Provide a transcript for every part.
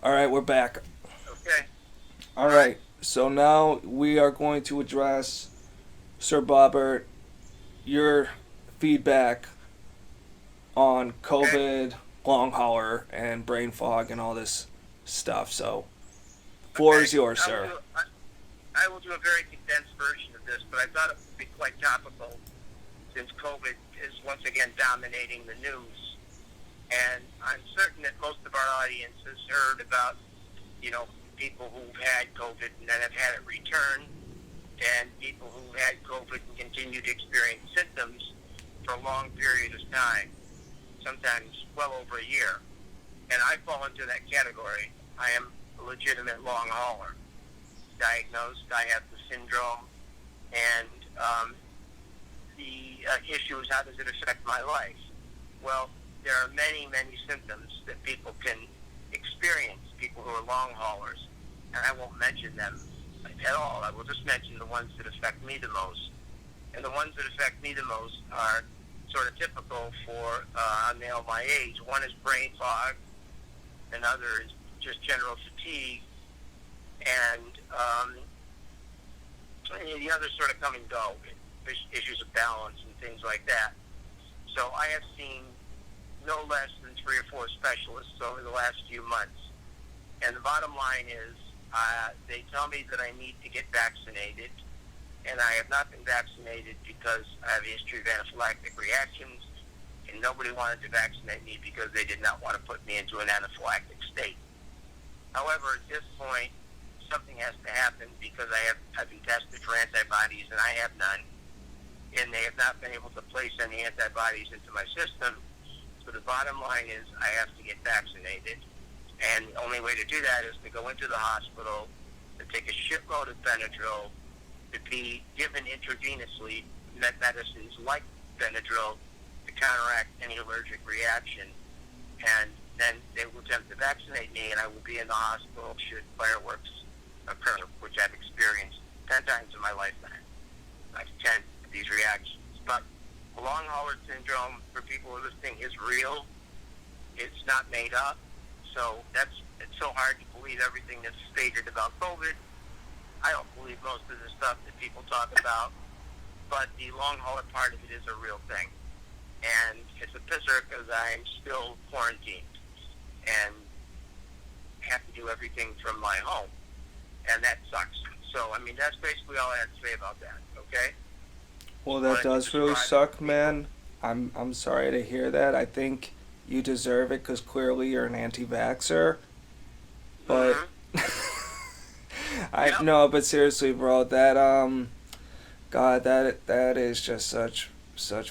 All right, we're back. Okay. All All right. right, so now we are going to address Sir Bobbert, your feedback on Okay. COVID, long hauler, and brain fog, and all this stuff. So, floor Okay. is yours, I will sir. do. I will do a very condensed version of this, but I thought it would be quite topical since COVID is once again dominating the news, and I'm certain that most of our audience has heard about, people who've had COVID and then have had it return, and people who've had COVID and continue to experience symptoms for a long period of time, sometimes well over a year. And I fall into that category. I am a legitimate long hauler. Diagnosed, I have the syndrome, and the issue is how does it affect my life? Well, there are many, many symptoms that people can experience, people who are long haulers, and I won't mention them at all. I will just mention the ones that affect me the most. And the ones that affect me the most are sort of typical for a male my age. One is brain fog, another is just general fatigue, and the others sort of come and go, issues of balance and things like that. So I have seen no less than 3 or 4 specialists over the last few months. And the bottom line is they tell me that I need to get vaccinated, and I have not been vaccinated because I have a history of anaphylactic reactions, and nobody wanted to vaccinate me because they did not want to put me into an anaphylactic state. However, at this point, something has to happen because I've been tested for antibodies and I have none, and they have not been able to place any antibodies into my system. So the bottom line is I have to get vaccinated, and the only way to do that is to go into the hospital, to take a shitload of Benadryl, to be given intravenously medicines like Benadryl to counteract any allergic reaction, and then they will attempt to vaccinate me, and I will be in the hospital should fireworks occur, which I've experienced 10 times in my lifetime. I've 10 of these reactions. But long hauler syndrome, for people who are listening, is real. It's not made up. So it's so hard to believe everything that's stated about COVID. I don't believe most of the stuff that people talk about, but the long hauler part of it is a real thing. And it's a pisser because I'm still quarantined and have to do everything from my home, and that sucks. So, I mean, that's basically all I have to say about that, okay? Well, Just that wanted to does really describe it suck, to people. man. I'm sorry to hear that. I think you deserve it because clearly you're an anti-vaxxer. But Mm-hmm. I Yep. no, but seriously, bro, God, that is just such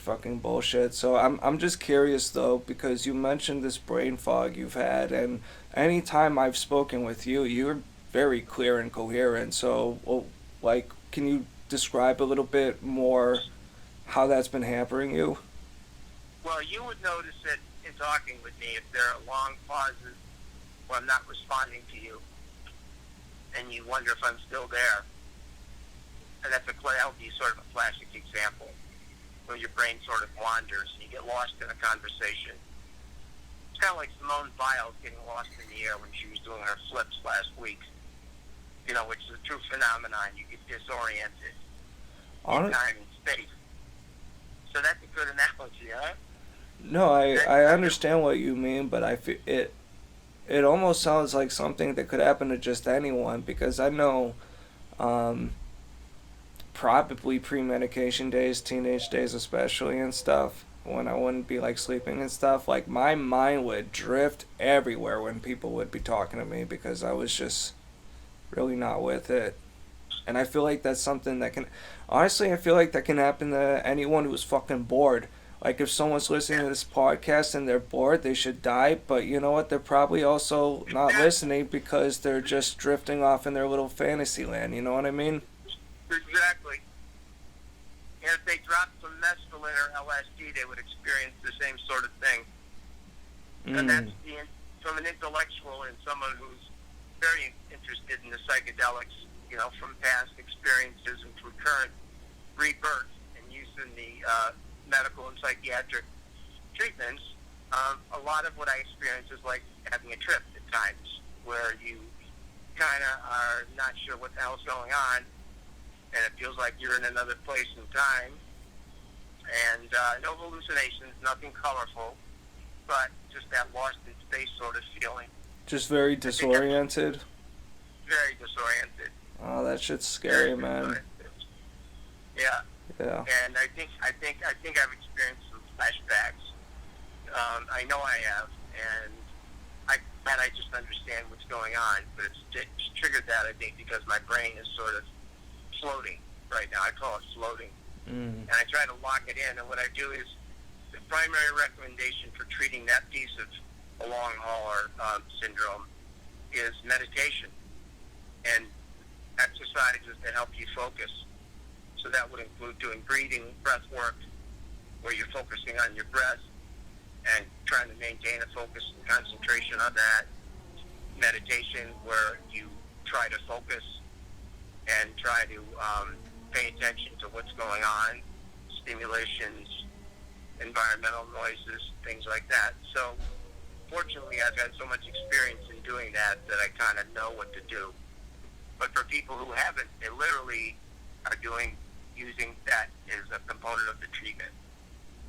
fucking bullshit. So I'm just curious though because you mentioned this brain fog you've had, and anytime I've spoken with you, you're very clear and coherent. So, well, like, can you describe a little bit more how that's been hampering you? Well, you would notice it in talking with me if there are long pauses where I'm not responding to you, and you wonder if I'm still there. And that would be sort of a classic example where your brain sort of wanders and you get lost in a conversation. It's kind of like Simone Biles getting lost in the air when she was doing her flips last week, which is a true phenomenon. You get disoriented in On time and space. So that's a good analogy, huh? No, That, I that's a, understand what you mean, but I feel it almost sounds like something that could happen to just anyone because I know um, probably pre-medication days, teenage days especially and stuff, when I wouldn't be like sleeping and stuff, like my mind would drift everywhere when people would be talking to me because I was just really not with it. And I feel like that's something that can honestly I feel like that can happen to anyone who's fucking bored. Like if someone's listening yeah, to this podcast and they're bored, they should die, but you know what? They're probably also not exactly. listening because they're just drifting off in their little fantasy land, you know what I mean? Exactly. And if they dropped some mescaline or LSD, they would experience the same sort of thing. And Mm. that's from an intellectual and someone who's very interested in the psychedelics, from past experiences and from current rebirth and use in the medical and psychiatric treatments. A lot of what I experience is like having a trip at times. where you kind of are not sure what the hell's going on, and it feels like you're in another place and time. And no hallucinations, nothing colorful, but just that lost in space sort of feeling. Just very disoriented. Very disoriented. Oh, that shit's scary, man. Yeah. Yeah. And I think I've experienced some flashbacks. I know I have, and I just understand what's going on, but it's triggered that, I think, because my brain is sort of floating right now. I call it floating. And I try to lock it in, and what I do is the primary recommendation for treating that piece of a long hauler syndrome is meditation and exercises that help you focus. So that would include doing breathing, breath work, where you're focusing on your breath and trying to maintain a focus and concentration on that. Meditation, where you try to focus and try to pay attention to what's going on, stimulations, environmental noises, things like that. So fortunately, I've had so much experience in doing that I kind of know what to do. But for people who haven't, they literally are using that as a component of the treatment,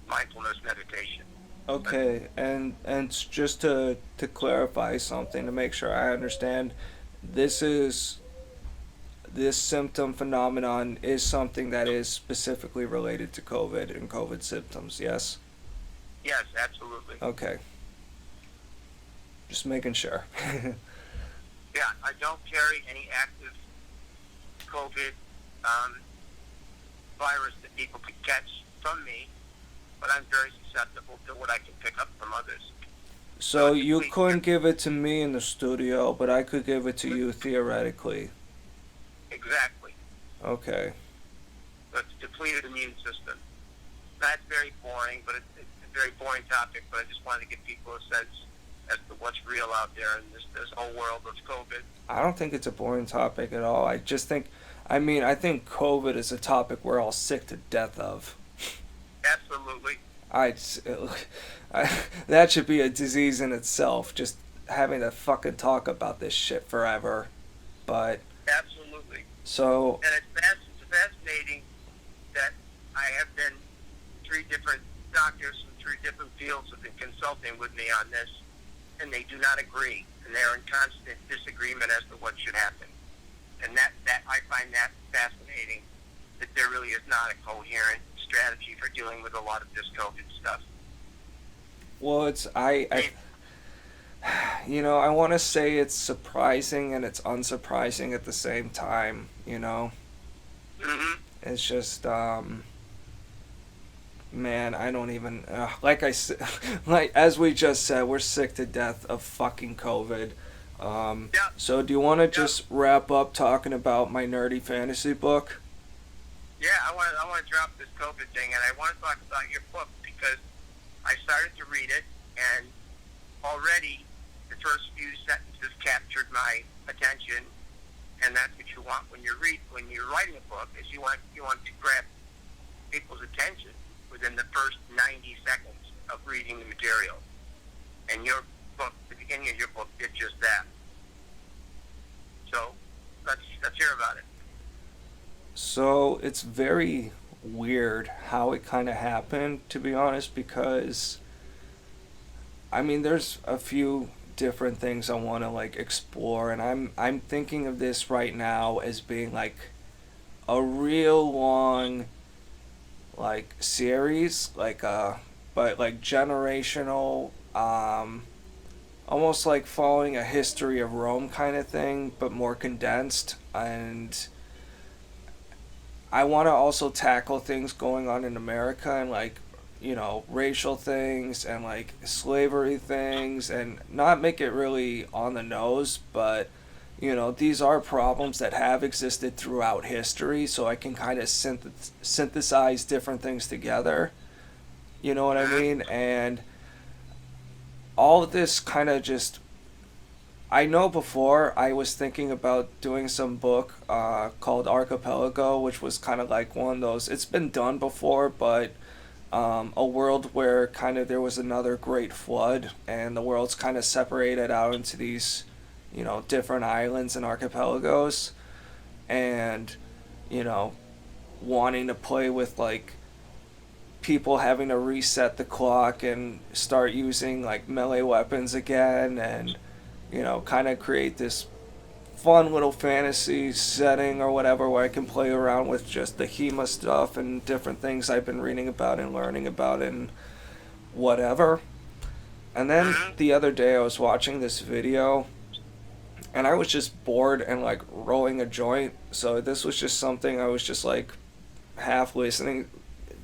mindfulness meditation. Okay, and just to clarify something, to make sure I understand, this symptom phenomenon is something that is specifically related to COVID and COVID symptoms, yes? Yes, absolutely. Okay. Just making sure. Yeah, I don't carry any active COVID virus that people could catch from me, but I'm very susceptible to what I can pick up from others. So you couldn't give it to me in the studio, but I could give it to you theoretically. Exactly. Okay. So it's depleted immune system. That's very boring, but it's a very boring topic, but I just wanted to give people a sense as to what's real out there in this whole world of COVID. I don't think it's a boring topic at all. I think COVID is a topic we're all sick to death of. Absolutely. That should be a disease in itself, just having to fucking talk about this shit forever. But absolutely. So. And it's fascinating that I have been 3 different doctors from 3 different fields have been consulting with me on this, and they do not agree, and they're in constant disagreement as to what should happen. And that I find that fascinating, that there really is not a coherent strategy for dealing with a lot of this COVID stuff. Well, I want to say it's surprising and it's unsurprising at the same time, Mm-hmm. It's just, man, I don't even, like I said, like, as we just said, we're sick to death of fucking COVID. Yeah. So do you want to just wrap up talking about my nerdy fantasy book? Yeah, I want to drop this COVID thing, and I want to talk about your book because I started to read it, and already the first few sentences captured my attention, and that's what you want when you're writing a book, is you want to grab people's attention within the first 90 seconds of reading the material. And your book, the beginning of your book, did just that. So let's hear about it. So it's very weird how it kind of happened, to be honest, because there's a few different things I want to like explore, and I'm thinking of this right now as being like a real long like series, like but like generational, almost like following a history of Rome kind of thing, but more condensed. And I want to also tackle things going on in America and like, racial things and like slavery things, and not make it really on the nose, but these are problems that have existed throughout history, so I can kind of synthesize different things together. You know what I mean? And all of this kind of just, I know before I was thinking about doing some book called Archipelago, which was kind of like one of those, it's been done before, but a world where kind of there was another great flood and the world's kind of separated out into these different islands and archipelagos, and you know, wanting to play with like people having to reset the clock and start using like melee weapons again, and kind of create this fun little fantasy setting or whatever where I can play around with just the HEMA stuff and different things I've been reading about and learning about and whatever. And then the other day I was watching this video and I was just bored and like rolling a joint. So this was just something I was just like half listening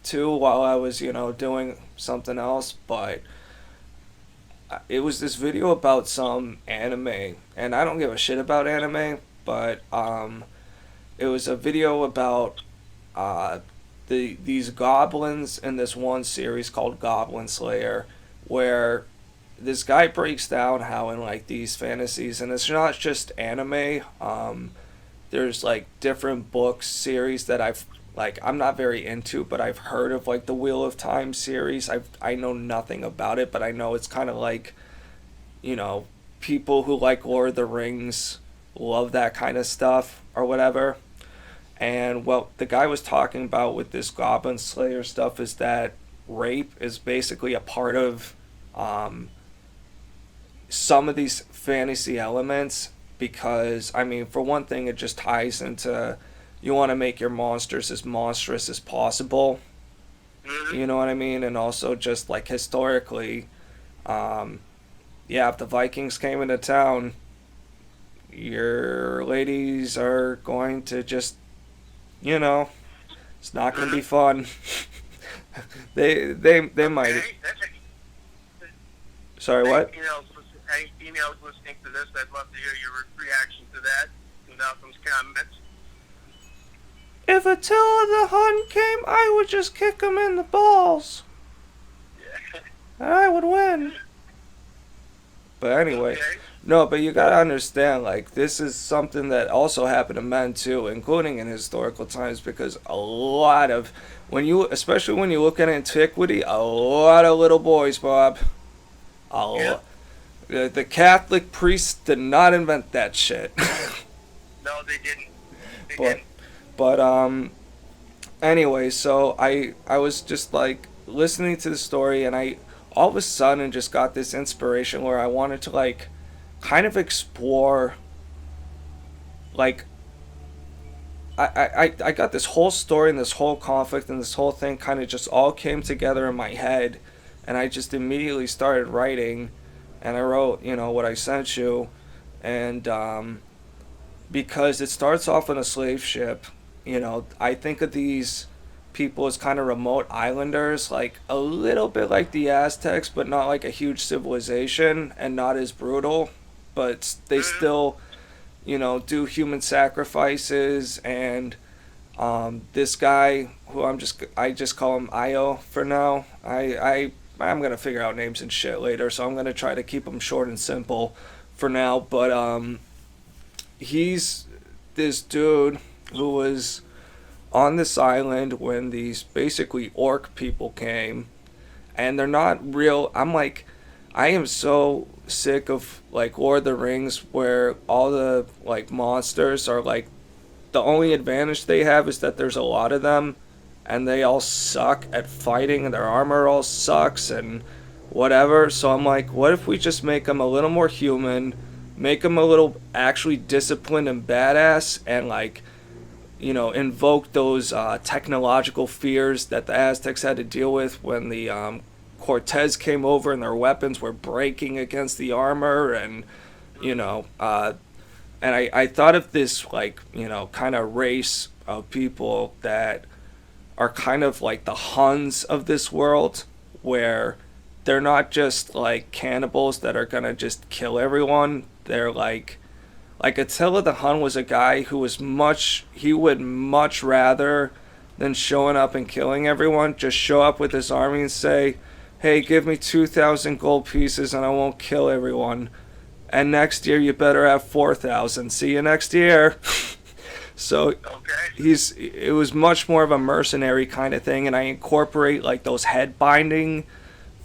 to while I was, doing something else. But it was this video about some anime, and I don't give a shit about anime, but it was a video about these goblins in this one series called Goblin Slayer, where this guy breaks down how in like these fantasies, and it's not just anime. There's like different books series that I'm not very into, but I've heard of like the Wheel of Time series. I know nothing about it, but I know it's kind of like, people who like Lord of the Rings love that kind of stuff or whatever. And what the guy was talking about with this Goblin Slayer stuff is that rape is basically a part of some of these fantasy elements, because I mean, for one thing, it just ties into, you want to make your monsters as monstrous as possible. You know what I mean? And also just like historically, if the Vikings came into town, your ladies are going to just, it's not going to be fun. they might. Sorry, what? Any females listening to this, I'd love to hear your reaction to that. Malcolm's comments. If Attila the Hun came, I would just kick him in the balls. Yeah. And I would win. But anyway, Okay. no, but you gotta understand, like, this is something that also happened to men too, including in historical times, because a lot of, especially when you look at antiquity, a lot of little boys, Bob. Yeah. The Catholic priests did not invent that shit. No, they didn't. They didn't. But anyway, so I was just like listening to the story, and I all of a sudden just got this inspiration where I wanted to like kind of explore, like, I got this whole story and this whole conflict and this whole thing kind of just all came together in my head, and I just immediately started writing, and I wrote, what I sent you, and because it starts off on a slave ship, I think of these people as kind of remote islanders, like a little bit like the Aztecs, but not like a huge civilization and not as brutal, but they still, do human sacrifices. And this guy who I just call him Io for now. I'm gonna figure out names and shit later, so I'm gonna try to keep them short and simple for now. But he's this dude who was on this island when these basically orc people came, and they're not real. I am so sick of like Lord of the Rings, where all the like monsters are like, the only advantage they have is that there's a lot of them, and they all suck at fighting, and their armor all sucks and whatever. So I'm like, what if we just make them a little more human, make them a little actually disciplined and badass, and like, invoke those technological fears that the Aztecs had to deal with when the Cortez came over and their weapons were breaking against the armor, and and I thought of this like, kind of race of people that are kind of like the Huns of this world, where they're not just like cannibals that are gonna just kill everyone. They're like Attila the Hun was a guy who he would much rather than showing up and killing everyone, just show up with his army and say, hey, give me 2,000 gold pieces and I won't kill everyone. And next year you better have 4,000. See you next year. So Okay. it was much more of a mercenary kind of thing, and I incorporate like those head binding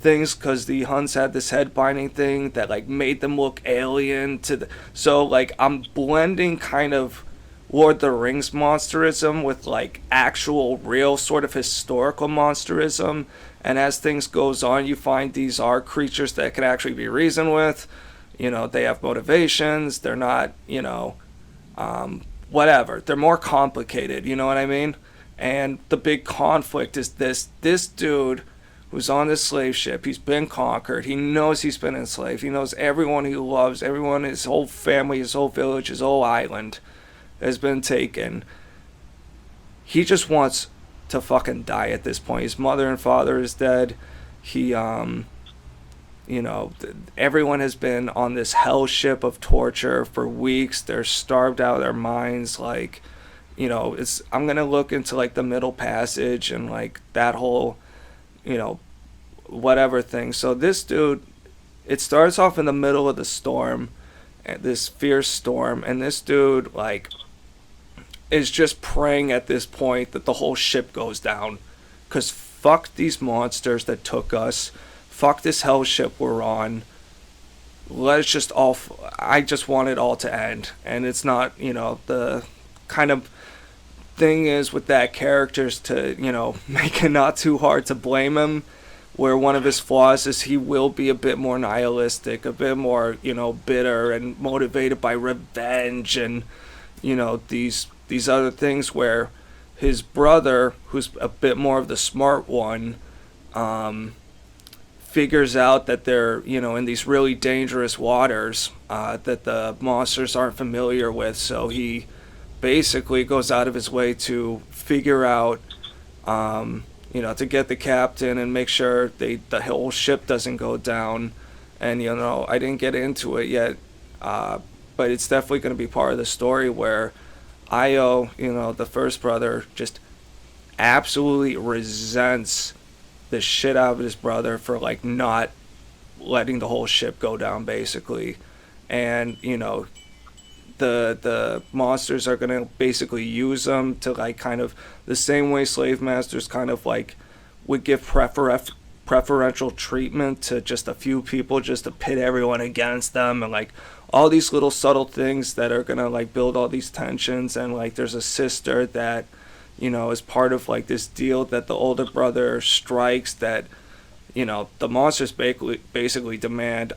things because the Huns had this head binding thing that like made them look alien to the. So like I'm blending kind of Lord of the Rings monsterism with like actual real sort of historical monsterism. And as things goes on, you find these are creatures that can actually be reasoned with. You know, they have motivations. They're not, you know, whatever. They're more complicated. You know what I mean? And the big conflict is this dude who's on this slave ship. He's been conquered. He knows he's been enslaved. He knows everyone he loves, everyone, his whole family, his whole village, his whole island has been taken. He just wants to fucking die at this point. His mother and father is dead. He, you know, everyone has been on this hell ship of torture for weeks. They're starved out of their minds. Like, you know, it's, I'm gonna look into like the Middle Passage and like that whole, you know, whatever thing. So this dude, it starts off in the middle of the storm, this fierce storm, and this dude like is just praying at this point that the whole ship goes down, cause fuck these monsters that took us, fuck this hell ship we're on. Let's just all. I just want it all to end, and it's not, you know, the kind of thing is with that character's to, you know, make it not too hard to blame him, where one of his flaws is he will be a bit more nihilistic, a bit more, you know, bitter and motivated by revenge and, you know, these other things, where his brother, who's a bit more of the smart one, figures out that they're, you know, in these really dangerous waters that the monsters aren't familiar with, so he basically goes out of his way to figure out, you know, to get the captain and make sure the whole ship doesn't go down. And, you know, I didn't get into it yet, but it's definitely going to be part of the story where Io, you know, the first brother, just absolutely resents the shit out of his brother for like not letting the whole ship go down, basically. And, you know, the monsters are gonna basically use them to like kind of the same way slave masters kind of like would give preferential treatment to just a few people just to pit everyone against them, and like all these little subtle things that are gonna like build all these tensions. And like there's a sister that, you know, is part of like this deal that the older brother strikes, that, you know, the monsters basically demand,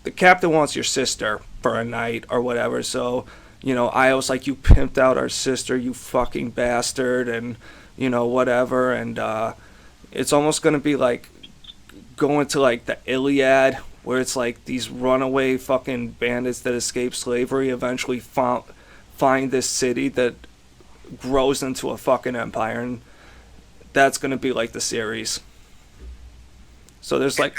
the captain wants your sister for a night or whatever. So, you know, I was like, you pimped out our sister, you fucking bastard, and, you know, whatever. And it's almost gonna be like going to like the Iliad, where it's like these runaway fucking bandits that escape slavery eventually find this city that grows into a fucking empire, and that's gonna be like the series. So there's like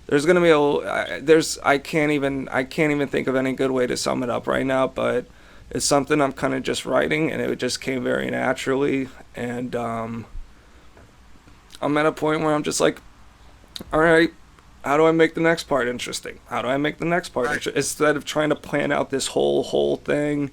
there's gonna be I can't even think of any good way to sum it up right now, but it's something I'm kind of just writing, and it just came very naturally. And I'm at a point where I'm just like, all right, how do I make the next part interesting? How do I make the next part interesting? Instead of trying to plan out this whole thing,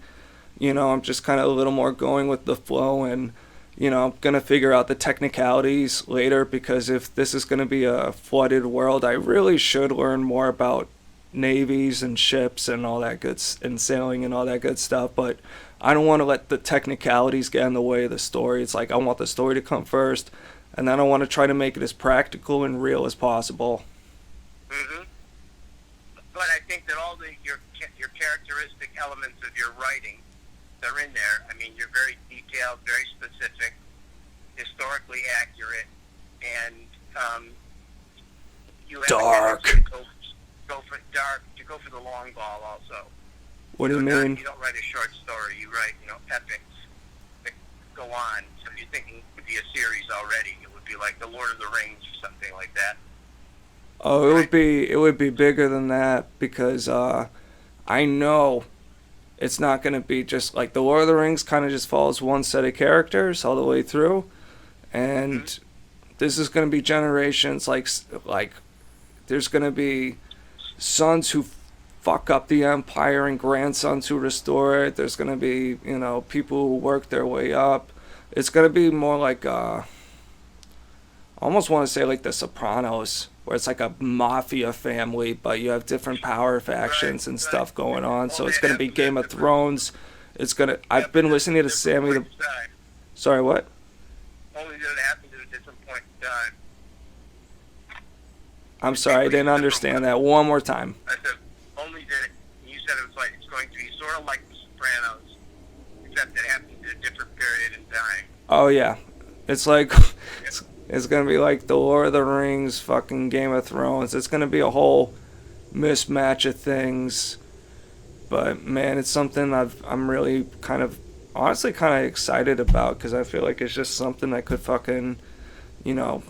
you know, I'm just kind of a little more going with the flow. And, you know, I'm going to figure out the technicalities later, because if this is going to be a flooded world, I really should learn more about navies and ships and all that good, and sailing and all that good stuff. But I don't want to let the technicalities get in the way of the story. It's like I want the story to come first, and then I want to try to make it as practical and real as possible. Mm-hmm. But I think that all your characteristic elements of your writing, they're in there. I mean, you're very detailed, very specific, historically accurate, and you have dark. To go for dark. You go for the long ball, also. What do you mean? You don't write a short story. You write, you know, epics that go on. So if you're thinking it would be a series already, it would be like The Lord of the Rings or something like that. Oh, it would be bigger than that, because I know it's not going to be just like The Lord of the Rings kind of just follows one set of characters all the way through, and this is going to be generations, like there's going to be sons who fuck up the empire and grandsons who restore it. There's going to be, you know, people who work their way up. It's going to be more like I almost want to say like The Sopranos, where it's like a mafia family, but you have different power factions and stuff going on. So it's gonna be Game of Thrones. It's gonna. I've been listening to Sammy the. Sorry, what? Only that it happens at a different point in time. I'm sorry, I didn't understand that. One more time. I said, only that you said it was like, it's going to be sort of like The Sopranos, except it happens at a different period in time. Oh yeah, it's like it's gonna be like the Lord of the Rings, fucking Game of Thrones. It's gonna be a whole mismatch of things. But man, it's something I'm really honestly kind of excited about, because I feel like it's just something that could fucking, you know,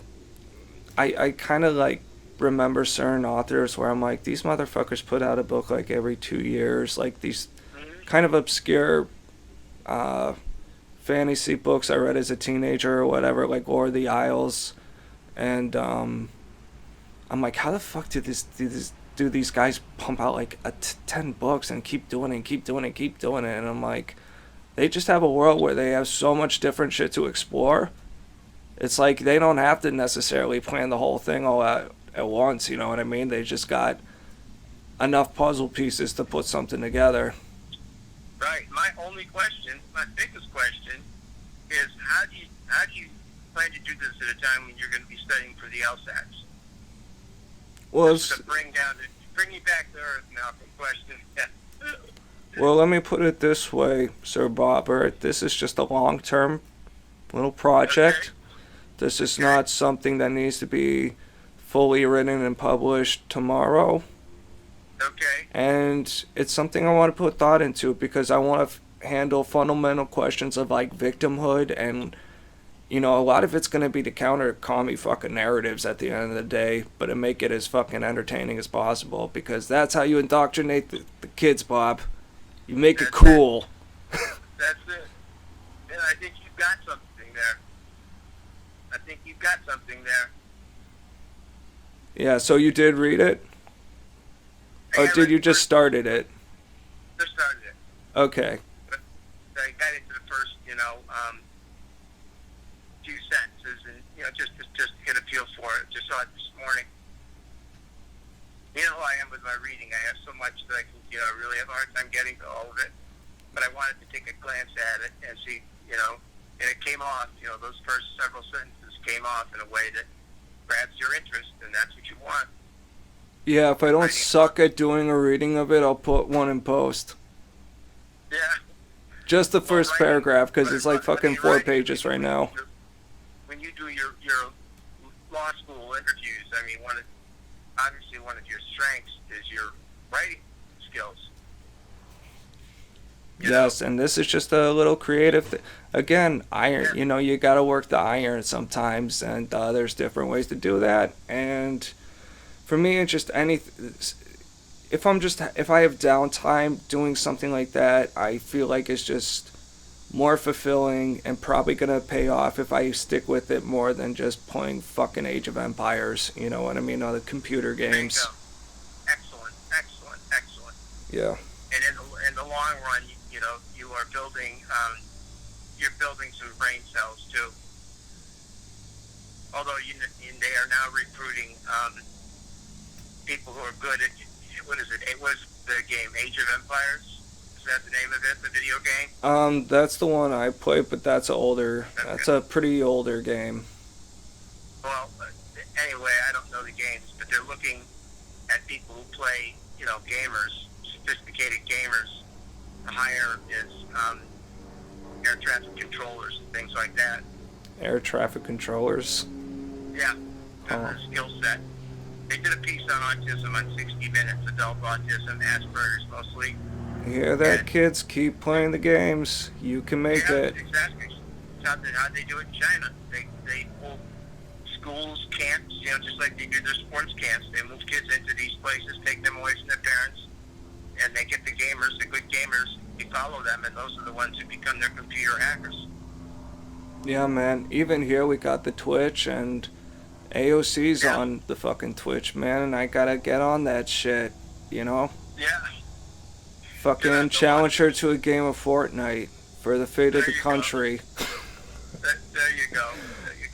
I kind of like remember certain authors where I'm like, these motherfuckers put out a book like every 2 years, like these kind of obscure fantasy books I read as a teenager or whatever, like Lord of the Isles, and I'm like, how the fuck do these guys pump out like 10 books and keep doing it and keep doing it and keep doing it? And I'm like, they just have a world where they have so much different shit to explore. It's like they don't have to necessarily plan the whole thing all at once, you know what I mean? They just got enough puzzle pieces to put something together. Right. My only question, my biggest question, is how do you plan to do this at a time when you're going to be studying for the LSATs? Well, to bring you back to earth now from question. Well, let me put it this way, Sir Bobbert. This is just a long-term little project. Okay. This is not something that needs to be fully written and published tomorrow. Okay. And it's something I want to put thought into, because I want to handle fundamental questions of like victimhood, and you know, a lot of it's going to be to counter commie fucking narratives at the end of the day, but to make it as fucking entertaining as possible, because that's how you indoctrinate the kids, Bob. You make it cool. That's it. And I think you've got something there. Yeah, so you did read it? Or did you just started it? Just started it. Okay. But I got into the first, few sentences, and just get a feel for it. Just saw it this morning. You know how I am with my reading. I have so much that I can, really have a hard time getting to all of it. But I wanted to take a glance at it and see, and it came off. Those first several sentences came off in a way that grabs your interest, and that's what you want. Yeah, if I don't suck at doing a reading of it, I'll put one in post. Yeah. Just the first paragraph, because it's like fucking 4 pages right now. When you do your law school interviews, I mean, obviously one of your strengths is your writing skills. Yes, and this is just a little creative again, iron. Yeah. You gotta work the iron sometimes, and there's different ways to do that. And for me, it's just if I have downtime doing something like that, I feel like it's just more fulfilling and probably gonna pay off if I stick with it more than just playing fucking Age of Empires. You know what I mean? On the computer games. There you go. Excellent. Yeah. And in the long run, you are building. You're building some brain cells too. Although they are now recruiting people who are good at, what is it? What is the game? Age of Empires? Is that the name of it? The video game? That's the one I played, but that's a pretty older game. Well, anyway, I don't know the games, but they're looking at people who play, gamers, sophisticated gamers. The higher is air traffic controllers and things like that. Air traffic controllers? Yeah, that's their skill set. They did a piece on autism on 60 Minutes, adult autism, Asperger's mostly. You hear that, kids? Keep playing the games. You can make it. Exactly. That's how they do it in China. They hold schools, camps, just like they do their sports camps. They move kids into these places, take them away from their parents, and they get the good gamers, they follow them, and those are the ones who become their computer hackers. Yeah, man. Even here we got the Twitch, and AOC's on the fucking Twitch, man, and I gotta get on that shit, Yeah. Fucking challenge her to a game of Fortnite for the fate of the country. There you go.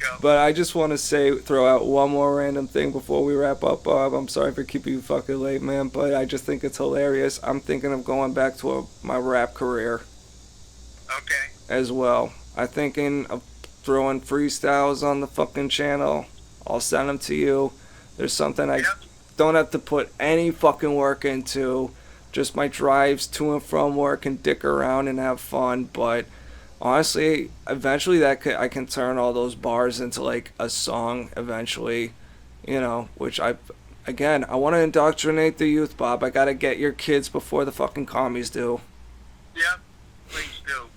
go. But I just want to throw out one more random thing before we wrap up, Bob. I'm sorry for keeping you fucking late, man, but I just think it's hilarious. I'm thinking of going back to my rap career Okay. as well. I'm thinking of throwing freestyles on the fucking channel. I'll send them to you. There's something I Yep. don't have to put any fucking work into. Just my drives to and from work and dick around and have fun. But honestly, eventually I can turn all those bars into like a song eventually, which I want to indoctrinate the youth, Bob. I got to get your kids before the fucking commies do. Yep. Please do.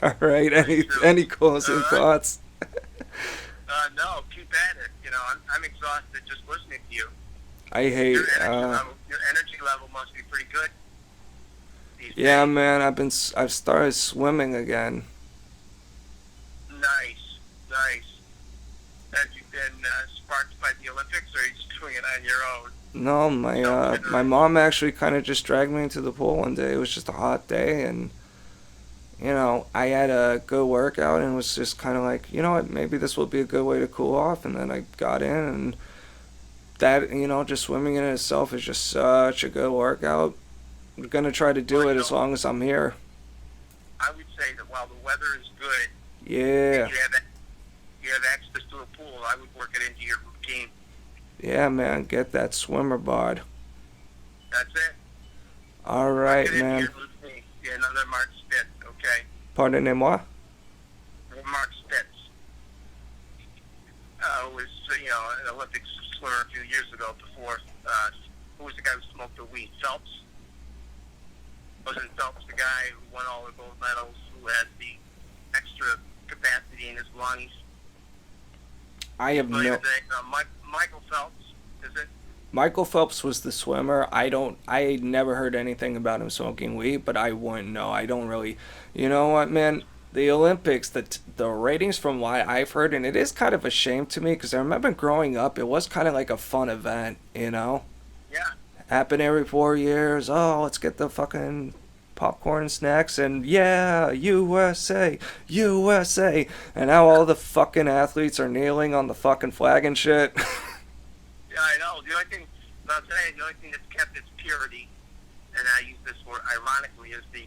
All right, any closing thoughts? No, keep at it. I'm exhausted just listening to you. I hate Your energy level must be pretty good these yeah, days. man, I've started swimming again. Nice. Have you been sparked by the Olympics, or are you just doing it on your own? No, my mom actually kind of just dragged me into the pool one day. It was just a hot day, and I had a good workout and was just kind of like, you know what, maybe this will be a good way to cool off. And then I got in, and that, just swimming in itself is just such a good workout. I'm gonna try to do it as long as I'm here. I would say that while the weather is good, Yeah. you have access to a pool, I would work it into your routine. Yeah, man, get that swimmer bod. That's it. All right, Work it into man. your routine. You're another Mark Spitz, okay? Pardonnez-moi? Mark Spitz. Was, an Olympic swimmer a few years ago before, who was the guy who smoked the weed? Phelps? Wasn't Phelps the guy who won all the gold medals, who had the extra capacity in his lungs? I have no... Michael Phelps, is it? Michael Phelps was the swimmer. I never heard anything about him smoking weed, but I wouldn't know. I don't really... You know what, man? The Olympics, the ratings from what I've heard, and it is kind of a shame to me, because I remember growing up, it was kind of like a fun event, Yeah. Happen every 4 years. Oh, let's get the fucking popcorn snacks, and yeah, USA, USA. And now all the fucking athletes are kneeling on the fucking flag and shit. Yeah, I know. The only thing that's kept its purity, and I use this word ironically, is the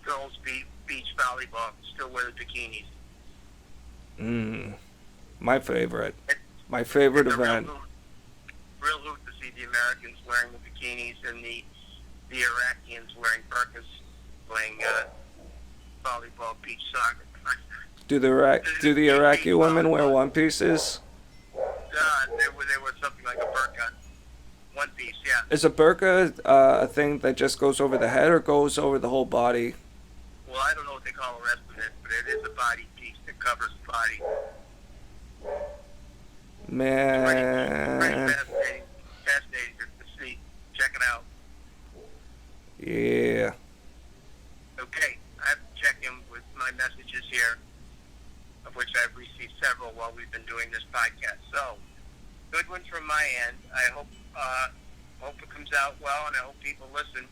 girls beach volleyball still wear the bikinis. My favorite. My favorite It's a event. Real hoot to see the Americans wearing the bikinis and the Iraqians wearing burqas playing volleyball, beach soccer. Do the Iraqi women wear one pieces? They were something like a burqa. One piece, yeah. Is a burqa a thing that just goes over the head or goes over the whole body? Well, I don't know what they call the rest of it, but it is a body piece that covers the body. Man. Pretty fascinating to see. Check it out. Yeah. Okay, I have to check in with my messages here, of which I've received several while we've been doing this podcast. So, good ones from my end. I hope it comes out well, and I hope people listen.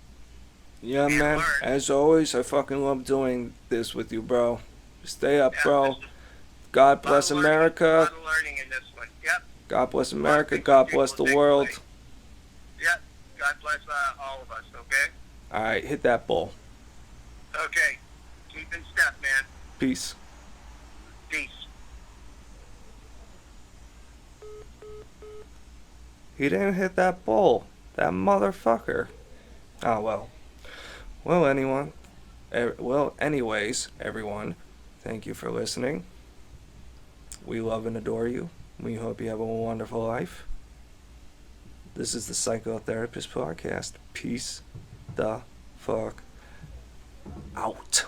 Yeah, and man. learn. As always, I fucking love doing this with you, bro. Stay up, Yeah, bro. this is God a bless lot of learning- America. A lot of learning in this one. Yep. God bless America. God bless the world. Yep. God bless all of us. Okay. All right, hit that ball. Okay. Keep in step, man. Peace. Peace. He didn't hit that ball. That motherfucker. Oh, well. Well, anyways, everyone, thank you for listening. We love and adore you. We hope you have a wonderful life. This is the Psychotherapist Podcast. Peace the fuck out.